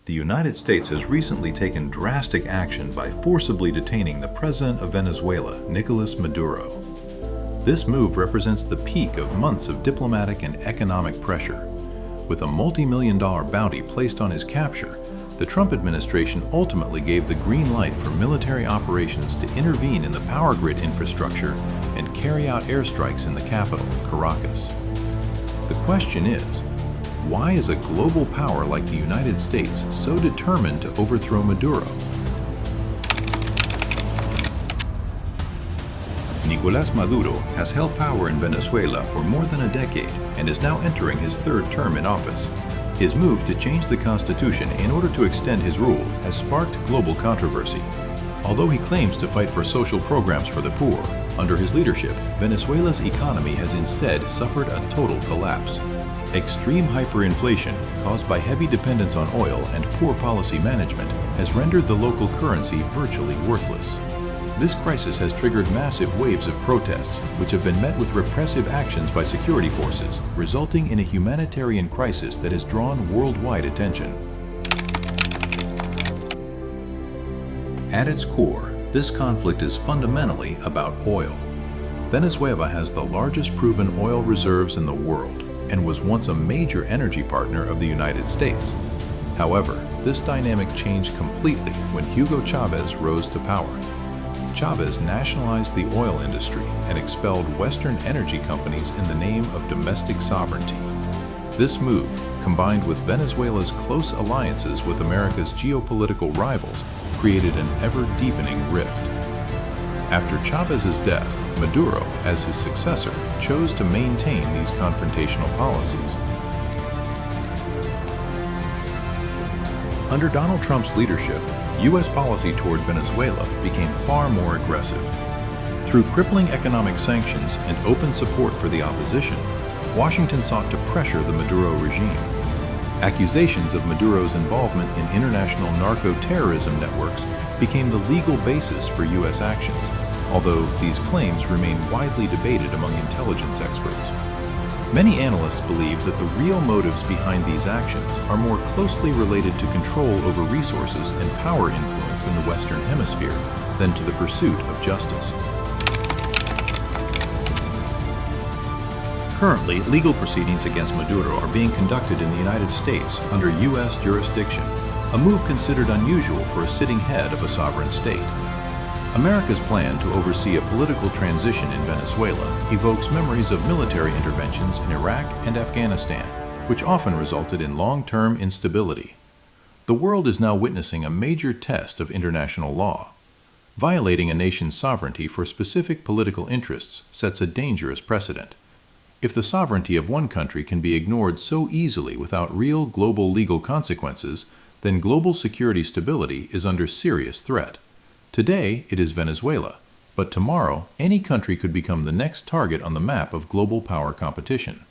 The United States has recently taken drastic action by forcibly detaining the President of Venezuela, Nicolás Maduro. This move represents the peak of months of diplomatic and economic pressure. With a multi-million-dollar bounty placed on his capture, the Trump administration ultimately gave the green light for military operations to intervene in the power grid infrastructure and carry out airstrikes in the capital, Caracas. The question is, why is a global power like the United States so determined to overthrow Maduro? Nicolás Maduro has held power in Venezuela for more than a decade and is now entering his third term in office. His move to change the constitution in order to extend his rule has sparked global controversy. Although he claims to fight for social programs for the poor, under his leadership, Venezuela's economy has instead suffered a total collapse. Extreme hyperinflation, caused by heavy dependence on oil and poor policy management, has rendered the local currency virtually worthless. This crisis has triggered massive waves of protests, which have been met with repressive actions by security forces, resulting in a humanitarian crisis that has drawn worldwide attention. At its core, this conflict is fundamentally about oil. Venezuela has the largest proven oil reserves in the world and was once a major energy partner of the United States. However, this dynamic changed completely when Hugo Chavez rose to power. Chavez nationalized the oil industry and expelled Western energy companies in the name of domestic sovereignty. This move, combined with Venezuela's close alliances with America's geopolitical rivals, created an ever-deepening rift. After Chavez's death, Maduro, as his successor, chose to maintain these confrontational policies. Under Donald Trump's leadership, U.S. policy toward Venezuela became far more aggressive. Through crippling economic sanctions and open support for the opposition, Washington sought to pressure the Maduro regime. Accusations of Maduro's involvement in international narco-terrorism networks became the legal basis for U.S. actions, although these claims remain widely debated among intelligence experts. Many analysts believe that the real motives behind these actions are more closely related to control over resources and power influence in the Western Hemisphere than to the pursuit of justice. Currently, legal proceedings against Maduro are being conducted in the United States under U.S. jurisdiction, a move considered unusual for a sitting head of a sovereign state. America's plan to oversee a political transition in Venezuela evokes memories of military interventions in Iraq and Afghanistan, which often resulted in long-term instability. The world is now witnessing a major test of international law. Violating a nation's sovereignty for specific political interests sets a dangerous precedent. If the sovereignty of one country can be ignored so easily without real global legal consequences, then global security stability is under serious threat. Today, it is Venezuela, but tomorrow, any country could become the next target on the map of global power competition.